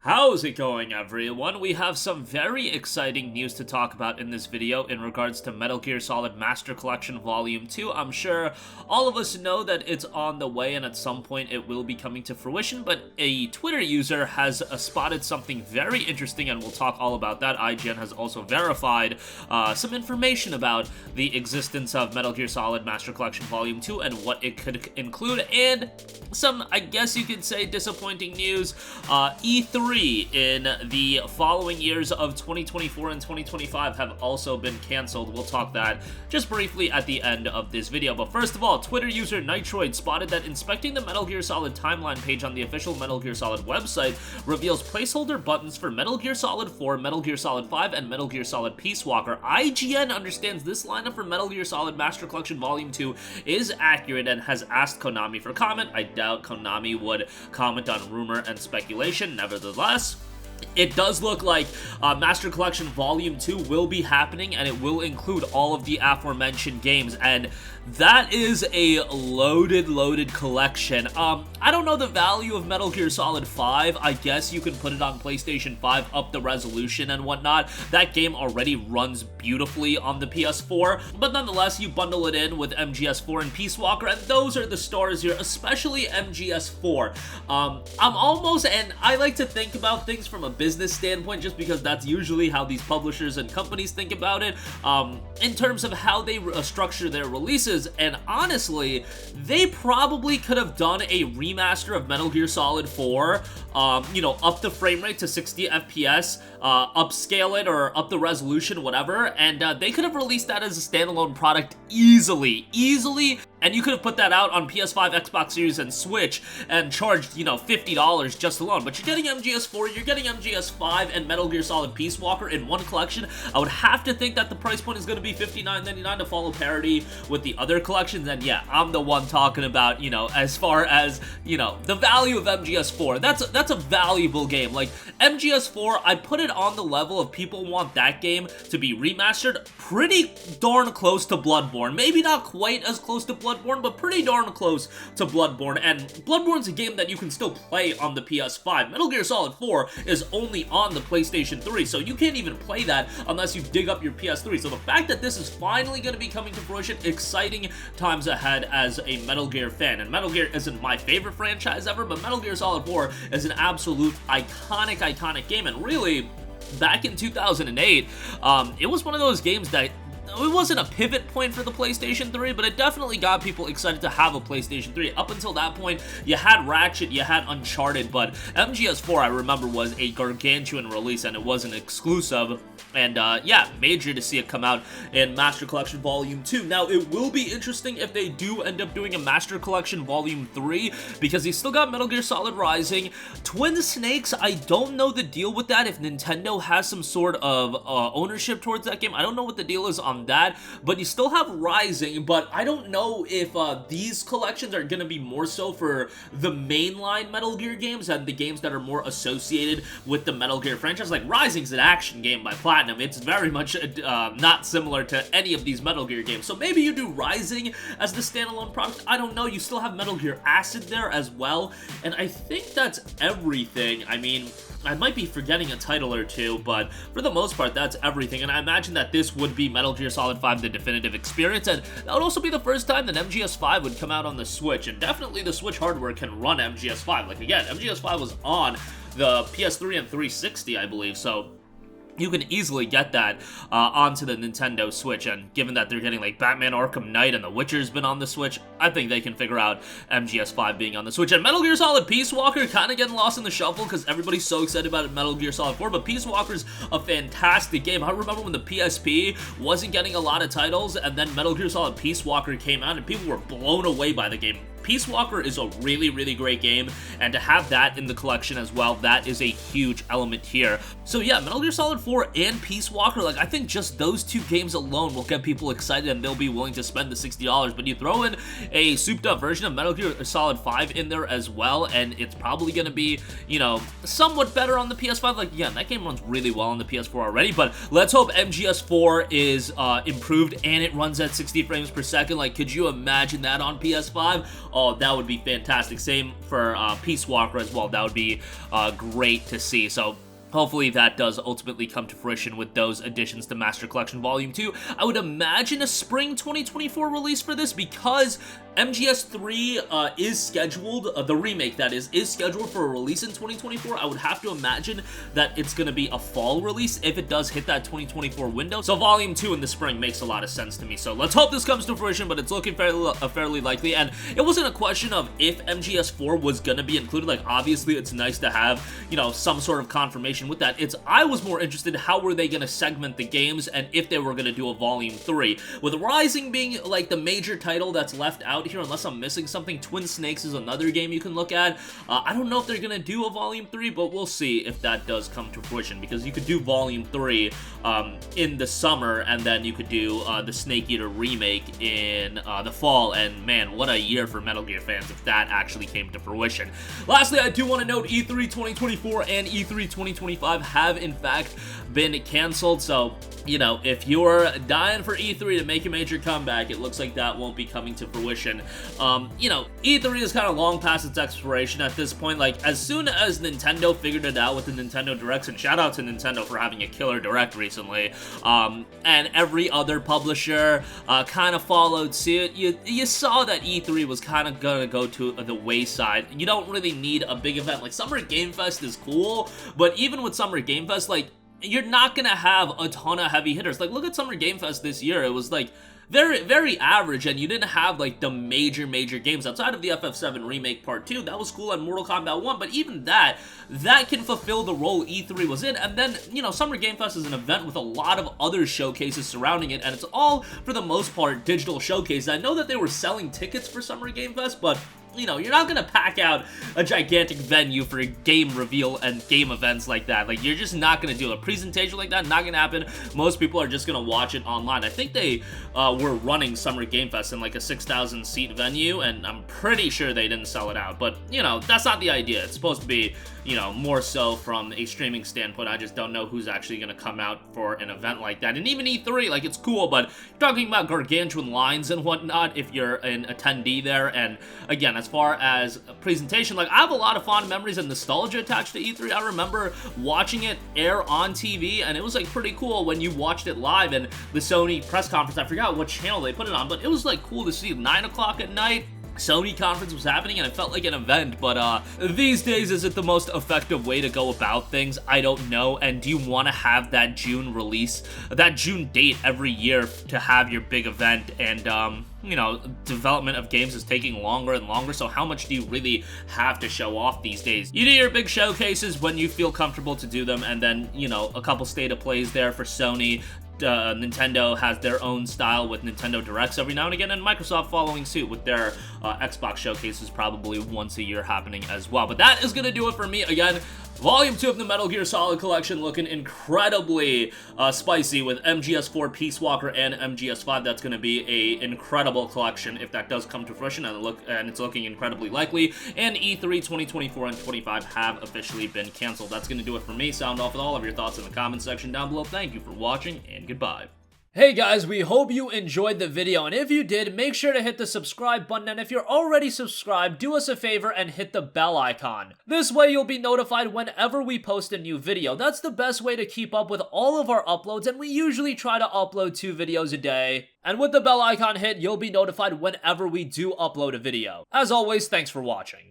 How's it going, everyone? We have some very exciting news to talk about in this video in regards to Metal Gear Solid Master Collection Volume 2. I'm sure all of us know that it's on the way and at some point it will be coming to fruition, but a Twitter user has spotted something very interesting and we'll talk all about that. IGN has also verified some information about the existence of Metal Gear Solid Master Collection Volume 2 and what it could include, and some, I guess you could say, disappointing news. E3 in the following years of 2024 and 2025 have also been canceled. We'll talk that just briefly at the end of this video. But first of all, Twitter user Nitroid spotted that inspecting the Metal Gear Solid timeline page on the official Metal Gear Solid website reveals placeholder buttons for Metal Gear Solid 4, Metal Gear Solid 5, and Metal Gear Solid Peace Walker. IGN understands this lineup for Metal Gear Solid Master Collection Volume 2 is accurate and has asked Konami for comment. I doubt Konami would comment on rumor and speculation. Nevertheless, it does look like Master Collection Volume 2 will be happening, and it will include all of the aforementioned games, and that is a loaded collection. I don't know the value of Metal Gear Solid 5. I guess you can put it on PlayStation 5, up the resolution and whatnot. That game already runs beautifully on the PS4, but nonetheless, you bundle it in with MGS4 and Peace Walker, and those are the stars here, especially MGS4. And I like to think about things from a business standpoint, just because that's usually how these publishers and companies think about it, in terms of how they structure their releases. And honestly, they probably could have done a remaster of Metal Gear Solid 4, up the frame rate to 60 FPS, upscale it or up the resolution, whatever, and they could have released that as a standalone product easily, and you could have put that out on PS5, Xbox Series, and Switch and charged, $50 just alone. But you're getting MGS4, you're getting MGS5, and Metal Gear Solid Peace Walker in one collection. I would have to think that the price point is going to be $59.99 to follow parity with the other collections, and yeah, I'm the one talking about, as far as, the value of MGS4. That's a valuable game. Like, MGS4, I put it on the level of people want that game to be remastered pretty darn close to Bloodborne. Maybe not quite as close to Bloodborne, but pretty darn close to Bloodborne, and Bloodborne's a game that you can still play on the PS5. Metal Gear Solid 4 is only on the PlayStation 3, so you can't even play that unless you dig up your PS3. So the fact that this is finally going to be coming to fruition, exciting times ahead as a Metal Gear fan. And Metal Gear isn't my favorite franchise ever, but Metal Gear Solid 4 is an absolute iconic game, and really, back in 2008, it was one of those games that it wasn't a pivot point for the PlayStation 3, but it definitely got people excited to have a PlayStation 3. Up until that point, you had Ratchet, you had Uncharted, but MGS4, I remember, was a gargantuan release, and it wasn't exclusive. And yeah, major to see it come out in Master Collection Volume 2. Now, it will be interesting if they do end up doing a Master Collection Volume 3, because you still got Metal Gear Solid Rising. Twin Snakes, I don't know the deal with that, if Nintendo has some sort of ownership towards that game. I don't know what the deal is on that, but you still have Rising, but I don't know if these collections are going to be more so for the mainline Metal Gear games and the games that are more associated with the Metal Gear franchise. Like, Rising's an action game by Platinum. It's very much not similar to any of these Metal Gear games, so maybe you do Rising as the standalone product. I don't know. You still have Metal Gear Acid there as well, and I think that's everything. I mean, I might be forgetting a title or two, but for the most part, that's everything. And I imagine that this would be Metal Gear Solid 5, the definitive experience, and that would also be the first time that MGS5 would come out on the Switch, and definitely the Switch hardware can run MGS5. Like, again, MGS5 was on the PS3 and 360, I believe, so you can easily get that onto the Nintendo Switch, and given that they're getting like Batman Arkham Knight and The Witcher's been on the Switch, I think they can figure out MGS5 being on the Switch. And Metal Gear Solid Peace Walker kind of getting lost in the shuffle because everybody's so excited about Metal Gear Solid 4, but Peace Walker's a fantastic game. I remember when the PSP wasn't getting a lot of titles, and then Metal Gear Solid Peace Walker came out, and people were blown away by the game. Peace Walker is a really great game, and to have that in the collection as well, that is a huge element here. So yeah, Metal Gear Solid 4 and Peace Walker, like, I think just those two games alone will get people excited and they'll be willing to spend the $60, but you throw in a souped up version of Metal Gear Solid 5 in there as well, and it's probably gonna be, somewhat better on the PS5. Like, yeah, that game runs really well on the PS4 already, but let's hope MGS4 is improved and it runs at 60 frames per second. Like, could you imagine that on PS5? oh, that would be fantastic. Same for Peace Walker as well. That would be great to see. So hopefully that does ultimately come to fruition with those additions to Master Collection Volume 2. I would imagine a spring 2024 release for this because MGS3 is scheduled, the remake that is scheduled for a release in 2024. I would have to imagine that it's going to be a fall release if it does hit that 2024 window. So Volume 2 in the spring makes a lot of sense to me. So let's hope this comes to fruition, but it's looking fairly likely. And it wasn't a question of if MGS4 was going to be included. Like, obviously, it's nice to have, you know, some sort of confirmation with that. I was more interested in how were they going to segment the games and if they were going to do a Volume 3. With Rising being, like, the major title that's left out here, unless I'm missing something. Twin Snakes is another game you can look at. I don't know if they're gonna do a Volume 3, but we'll see if that does come to fruition, because you could do Volume 3 in the summer, and then you could do the Snake Eater remake in the fall, and man, what a year for Metal Gear fans if that actually came to fruition. Lastly, I do want to note E3 2024 and E3 2025 have in fact been canceled, so you know, if you're dying for E3 to make a major comeback, it looks like that won't be coming to fruition. You know, E3 is kind of long past its expiration at this point. Like, as soon as Nintendo figured it out with the Nintendo Directs, and shout out to Nintendo for having a killer Direct recently, and every other publisher kind of followed suit, you saw that E3 was kind of gonna go to the wayside. You don't really need a big event. Like, Summer Game Fest is cool, but even with Summer Game Fest, like, you're not gonna have a ton of heavy hitters. Like, look at Summer Game Fest this year. It was, like, very, very average, and you didn't have, like, the major games. Outside of the FF7 Remake Part 2, that was cool, and Mortal Kombat 1, but even that can fulfill the role E3 was in. And then, you know, Summer Game Fest is an event with a lot of other showcases surrounding it, and it's all, for the most part, digital showcases. I know that they were selling tickets for Summer Game Fest, but you know, you're not gonna pack out a gigantic venue for a game reveal and game events like that. Like, you're just not gonna do a presentation like that. Not gonna happen. Most people are just gonna watch it online. I think they were running Summer Game Fest in like a 6,000 seat venue, and I'm pretty sure they didn't sell it out. But, you know, that's not the idea. It's supposed to be, you know, more so from a streaming standpoint. I just don't know who's actually gonna come out for an event like that. And even E3, like, it's cool, but you're talking about gargantuan lines and whatnot if you're an attendee there. And again, as far as a presentation, like, I have a lot of fond memories and nostalgia attached to E3. I remember watching it air on TV, and it was, like, pretty cool when you watched it live. And the Sony press conference, I forgot what channel they put it on, but it was, like, cool to see. 9 o'clock at night, Sony conference was happening, and it felt like an event. But these days, is it the most effective way to go about things? I don't know. And do you want to have that June release, that June date every year to have your big event? And you know, development of games is taking longer and longer, so how much do you really have to show off these days? You do your big showcases when you feel comfortable to do them, and then, you know, a couple state of plays there for Sony. Nintendo has their own style with Nintendo Directs every now and again, and Microsoft following suit with their Xbox showcases probably once a year happening as well. But that is going to do it for me. Again, Volume 2 of the Metal Gear Solid Collection looking incredibly spicy with MGS4, Peace Walker, and MGS5. That's going to be a incredible collection if that does come to fruition, and it's looking incredibly likely. And E3 2024 and 25 have officially been canceled. That's going to do it for me. Sound off with all of your thoughts in the comment section down below. Thank you for watching, and goodbye. Hey guys, we hope you enjoyed the video, and if you did, make sure to hit the subscribe button, and if you're already subscribed, do us a favor and hit the bell icon. This way you'll be notified whenever we post a new video. That's the best way to keep up with all of our uploads, and we usually try to upload 2 videos a day. And with the bell icon hit, you'll be notified whenever we do upload a video. As always, thanks for watching.